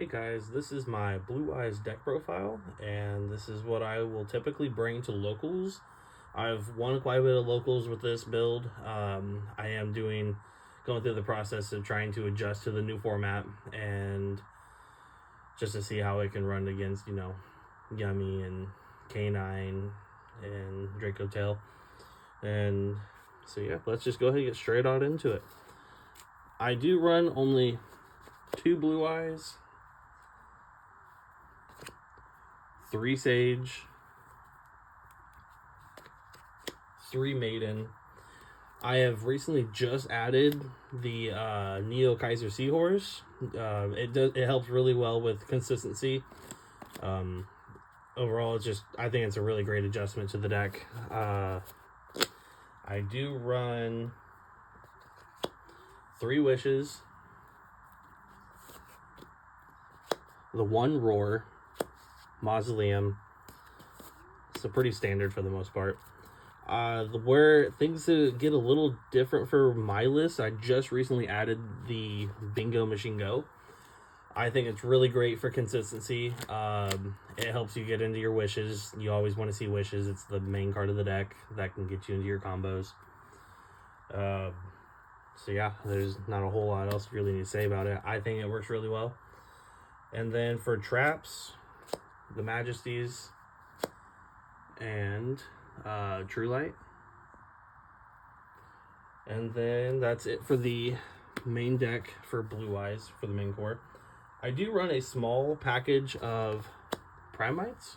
Hey guys, this is my Blue Eyes deck profile, and this is what I will typically bring to locals. I've won quite a bit of locals with this build. I am going through the process of trying to adjust to the new format and just to see how it can run against, Yummy and Canine and Draco Tail. And so yeah, let's just go ahead and get straight on into it. I do run only 2 Blue Eyes, 3 Sage, 3 Maiden. I have recently just added the Neo Kaiser Seahorse. It helps really well with consistency. Overall, I think it's a really great adjustment to the deck. I do run 3 Wishes, the 1 Roar, Mausoleum. So pretty standard for the most part. Where things get a little different for my list, I just recently added the Bingo Machine Go. I think it's really great for consistency. It helps you get into your wishes. You always want to see wishes. It's the main card of the deck that can get you into your combos. So yeah, there's not a whole lot else you really need to say about it. I think it works really well. And then for traps, the Majesties and True Light. And then that's it for the main deck for Blue Eyes for the main core. I do run a small package of Primites.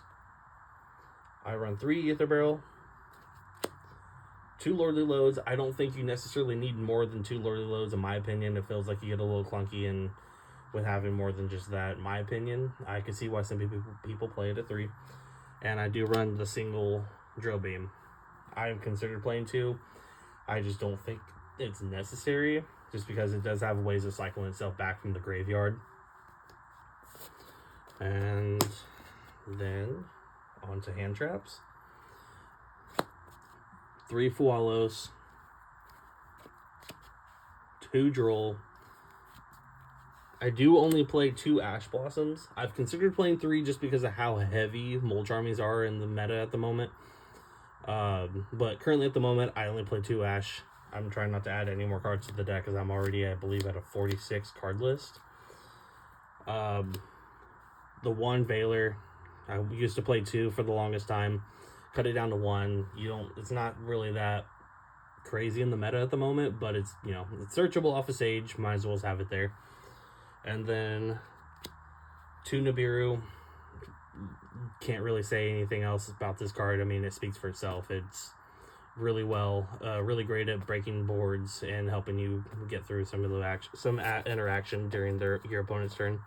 I run 3 Aether Barrel, 2 Lordly Loads. I don't think you necessarily need more than 2 Lordly Loads, in my opinion. It feels like you get a little clunky and with having more than just that, in my opinion. I can see why some people play it at 3. And I do run the single Drill Beam. I've considered playing 2. I just don't think it's necessary, just because it does have ways of cycling itself back from the graveyard. And then onto hand traps. 3 Fualos, 2 Droll. I do only play 2 Ash Blossoms. I've considered playing 3 just because of how heavy Molch Armies are in the meta at the moment. But currently at the moment, I only play 2 Ash. I'm trying not to add any more cards to the deck because I'm already, I believe, at a 46 card list. The 1 Veiler, I used to play 2 for the longest time. Cut it down to 1. It's not really that crazy in the meta at the moment, but it's searchable off of Sage. Might as well have it there. And then 2 Nibiru. Can't really say anything else about this card. I mean, it speaks for itself. It's really really great at breaking boards and helping you get through some of the interaction during your opponent's turn.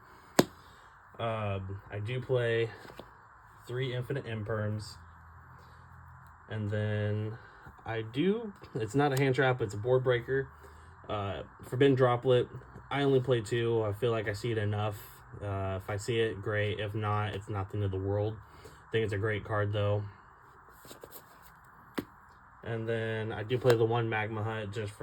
I do play 3 Infinite Imperms, and then it's not a hand trap, it's a board breaker. Forbidden Droplet, I only play 2. I feel like I see it enough. If I see it, great. If not, it's not the end of the world. I think it's a great card though. And then I do play the 1 Magma Hut just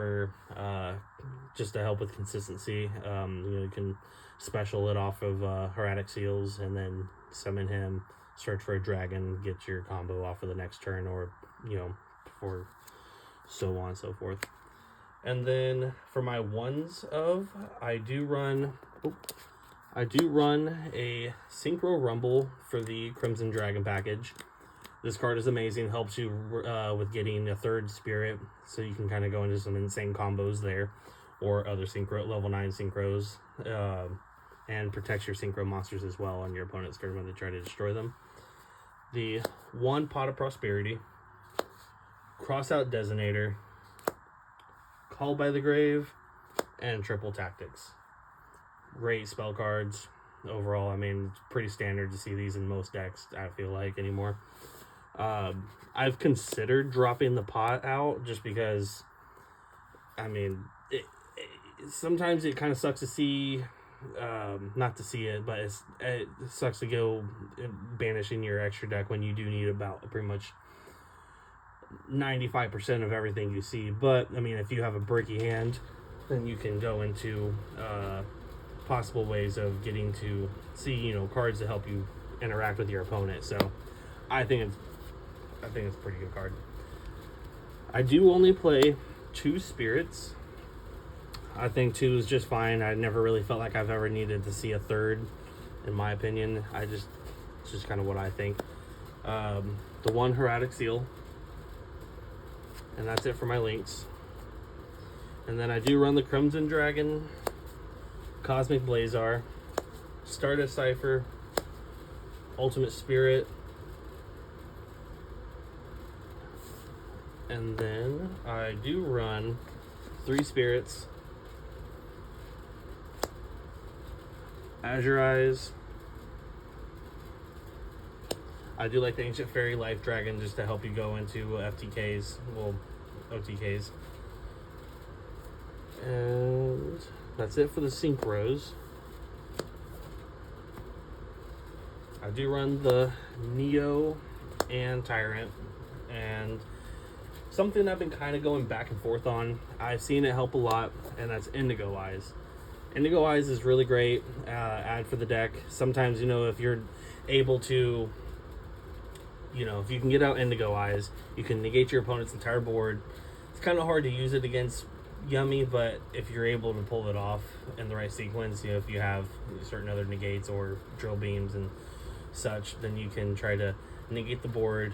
to help with consistency. You can special it off of Hieratic Seals and then summon him, search for a dragon, get your combo off for the next turn, or for so on and so forth. And then for my ones I do run a Synchro Rumble for the Crimson Dragon package. This card is amazing, helps you with getting a 3rd spirit, so you can kind of go into some insane combos there, or other level 9 synchros, and protects your synchro monsters as well on your opponent's turn when they try to destroy them. The 1 Pot of Prosperity, Crossout Designator, Called by the Grave, and Triple Tactics. Great spell cards overall. I mean, it's pretty standard to see these in most decks, I feel like, anymore. I've considered dropping the pot out just because, I mean, sometimes it kind of sucks to see, not to see it, but it sucks to go banishing your extra deck when you do need about pretty much 95% of everything you see. But I mean, if you have a bricky hand, then you can go into possible ways of getting to see, you know, cards to help you interact with your opponent. So I think it's a pretty good card. I do only play 2 spirits. I think 2 is just fine. I never really felt like I've ever needed to see a third, in my opinion. It's just kind of what I think. The 1 Heraldic Seal, and that's it for my links. And then I do run the Crimson Dragon, Cosmic Blazar, Stardust Cipher, Ultimate Spirit, and then I do run 3 spirits, Azure Eyes. I do like the Ancient Fairy Life Dragon just to help you go into FTKs, well, OTKs. And that's it for the Synchros. I do run the Neo and Tyrant, and something I've been kind of going back and forth on. I've seen it help a lot, and that's Indigo Eyes. Indigo Eyes is really great add for the deck. Sometimes, you know, if you're able to, you know, if you can get out Indigo Eyes, you can negate your opponent's entire board. It's kind of hard to use it against Yummy, but if you're able to pull it off in the right sequence, you know, if you have certain other negates or drill beams and such, then you can try to negate the board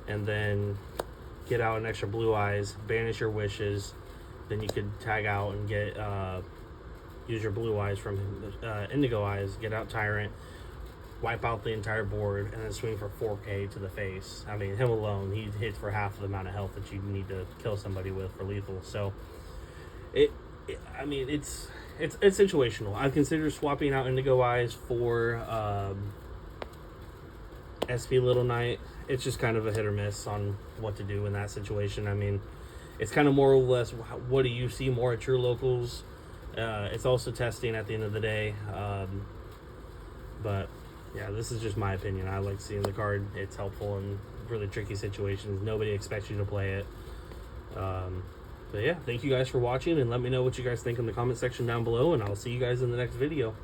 and then get out an extra Blue Eyes, banish your wishes, then you could tag out and get use your Blue Eyes from Indigo Eyes, get out Tyrant, wipe out the entire board, and then swing for 4k to the face. I mean, him alone, he hits for half of the amount of health that you need to kill somebody with for lethal. So I mean, it's situational. I've considered swapping out Indigo Eyes for SP Little Knight. It's just kind of a hit or miss on what to do in that situation. I mean, it's kind of more or less, what do you see more at your locals? It's also testing at the end of the day. But yeah, this is just my opinion. I like seeing the card. It's helpful in really tricky situations. Nobody expects you to play it. But yeah, thank you guys for watching, and let me know what you guys think in the comment section down below, and I'll see you guys in the next video.